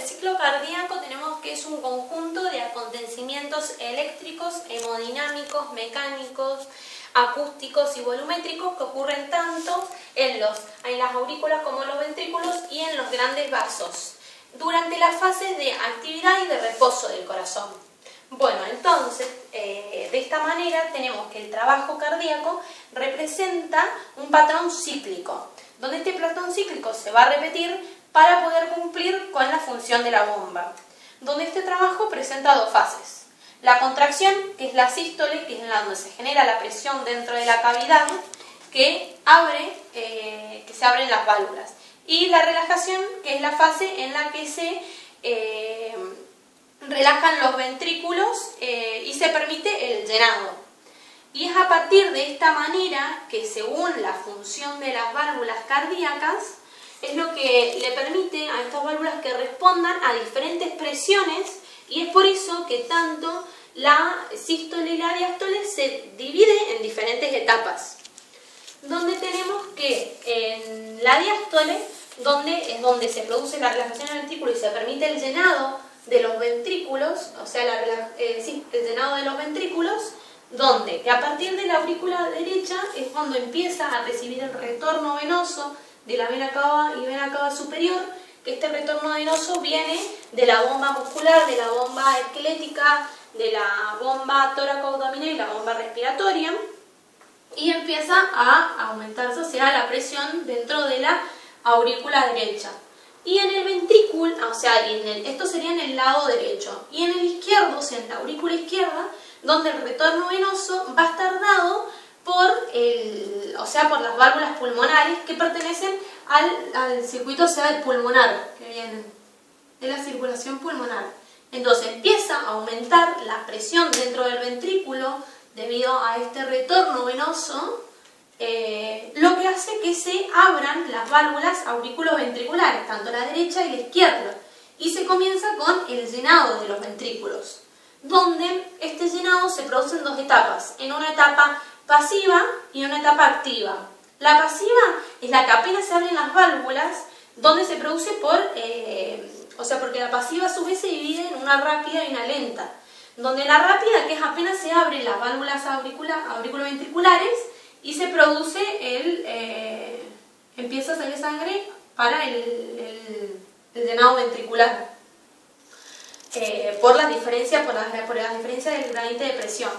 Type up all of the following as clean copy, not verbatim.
el ciclo cardíaco tenemos que es un conjunto de acontecimientos eléctricos, hemodinámicos, mecánicos, acústicos y volumétricos que ocurren tanto en las aurículas como en los ventrículos y en los grandes vasos, durante las fases de actividad y de reposo del corazón. Bueno, entonces, de esta manera tenemos que el trabajo cardíaco representa un patrón cíclico, donde este patrón cíclico se va a repetir para poder cumplir con la función de la bomba, donde este trabajo presenta dos fases. La contracción, que es la sístole, que es la donde se genera la presión dentro de la cavidad, que se abren las válvulas. Y la relajación, que es la fase en la que se relajan los ventrículos y se permite el llenado. Y es a partir de esta manera que, según la función de las válvulas cardíacas, es lo que le permite a estas válvulas que respondan a diferentes presiones, y es por eso que tanto la sístole y la diástole se divide en diferentes etapas. Donde tenemos que en la diástole, es donde se produce la relajación del ventrículo y se permite el llenado de los ventrículos, o sea, el llenado de los ventrículos, donde a partir de la aurícula derecha es cuando empieza a recibir el retorno venoso de la vena cava y vena cava superior, que este retorno venoso viene de la bomba muscular, de la bomba esquelética, de la bomba tóraco-abdominal y la bomba respiratoria, y empieza a aumentarse, o sea, la presión dentro de la aurícula derecha. Y en el ventrículo, o sea, esto sería en el lado derecho, y en el izquierdo, o sea, en la aurícula izquierda, donde el retorno venoso va a estar dado por las válvulas pulmonares que pertenecen al circuito, o sea, el pulmonar, que viene de la circulación pulmonar. Entonces empieza a aumentar la presión dentro del ventrículo debido a este retorno venoso, lo que hace que se abran las válvulas auriculoventriculares, tanto la derecha y la izquierda, y se comienza con el llenado de los ventrículos, donde este llenado se produce en dos etapas, en una etapa pasiva y una etapa activa. La pasiva es la que apenas se abren las válvulas, donde se produce porque la pasiva a su vez se divide en una rápida y una lenta, donde la rápida, que es apenas se abren las válvulas auriculoventriculares y se produce empieza a salir sangre para el llenado ventricular, por las diferencias del gradiente de presión,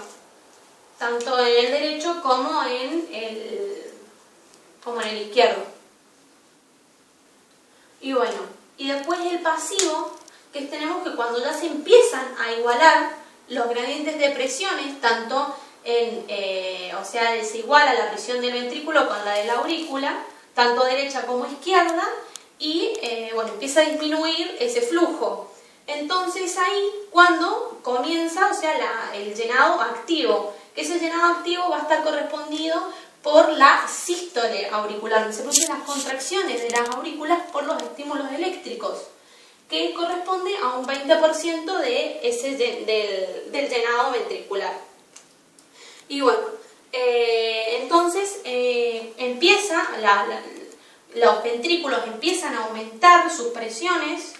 tanto en el derecho como en el izquierdo. Y bueno, y después el pasivo, que tenemos que cuando ya se empiezan a igualar los gradientes de presiones, tanto se iguala la presión del ventrículo con la de la aurícula, tanto derecha como izquierda, y empieza a disminuir ese flujo. Entonces ahí cuando comienza, el llenado activo, que ese llenado activo va a estar correspondido por la sístole auricular, donde se producen las contracciones de las aurículas por los estímulos eléctricos, que corresponde a un 20% del llenado ventricular. Y bueno, entonces los ventrículos empiezan a aumentar sus presiones,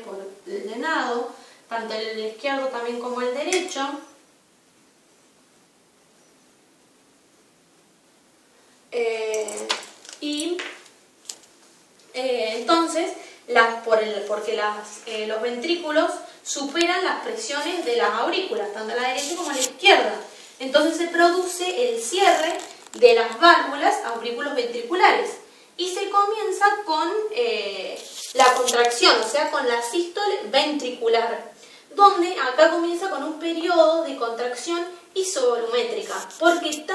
por el llenado, tanto el izquierdo también como el derecho. Entonces, los ventrículos superan las presiones de las aurículas, tanto a la derecha como a la izquierda. Entonces se produce el cierre de las válvulas auriculoventriculares y se comienza con la contracción, o sea, con la sístole ventricular, donde acá comienza con un periodo de contracción isovolumétrica, porque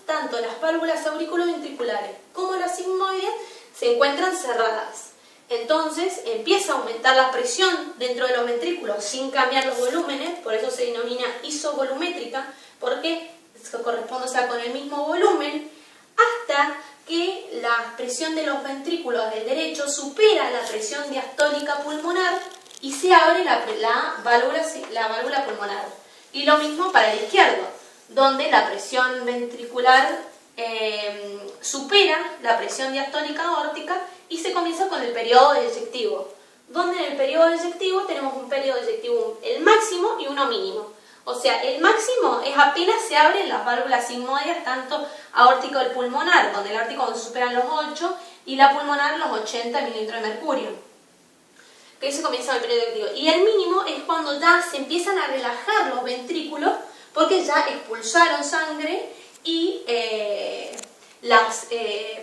tanto las válvulas auriculoventriculares como las sigmoides se encuentran cerradas. Entonces empieza a aumentar la presión dentro de los ventrículos sin cambiar los volúmenes, por eso se denomina isovolumétrica, porque se corresponde con el mismo volumen, hasta que la presión de los ventrículos del derecho supera la presión diastólica pulmonar y se abre la válvula pulmonar. Y lo mismo para el izquierdo, donde la presión ventricular supera la presión diastólica aórtica y se comienza con el periodo eyectivo, donde en el periodo eyectivo tenemos un periodo eyectivo, el máximo y uno mínimo. O sea, el máximo es apenas se abren las válvulas sigmoides, tanto aórtico y pulmonar, donde el aórtico cuando se superan los 8 y la pulmonar los 80 mililitros de mercurio. Que se comienza el periodo eyectivo. Y el mínimo es cuando ya se empiezan a relajar los ventrículos, porque ya expulsaron sangre y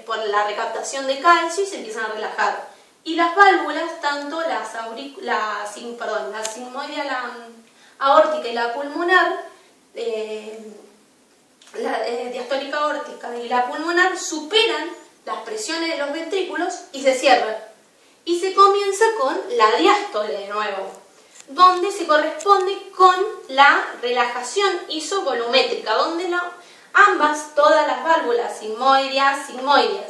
por la recaptación de calcio y se empiezan a relajar. Y las válvulas, tanto la sigmoidea, la aórtica y la pulmonar, la diastólica aórtica y la pulmonar superan las presiones de los ventrículos y se cierran. Y se comienza con la diástole de nuevo, donde se corresponde con la relajación isovolumétrica, donde todas las válvulas sigmoideas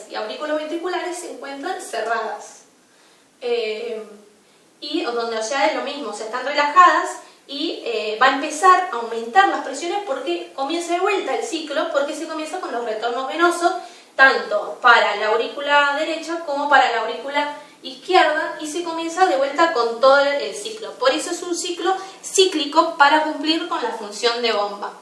y auriculoventriculares se encuentran cerradas. Y donde, o sea, es lo mismo, o sea, están relajadas y va a empezar a aumentar las presiones porque comienza de vuelta el ciclo, porque se comienza con los retornos venosos, tanto para la aurícula derecha como para la aurícula izquierda, y se comienza de vuelta con todo el ciclo. Por eso es un ciclo cíclico para cumplir con la función de bomba.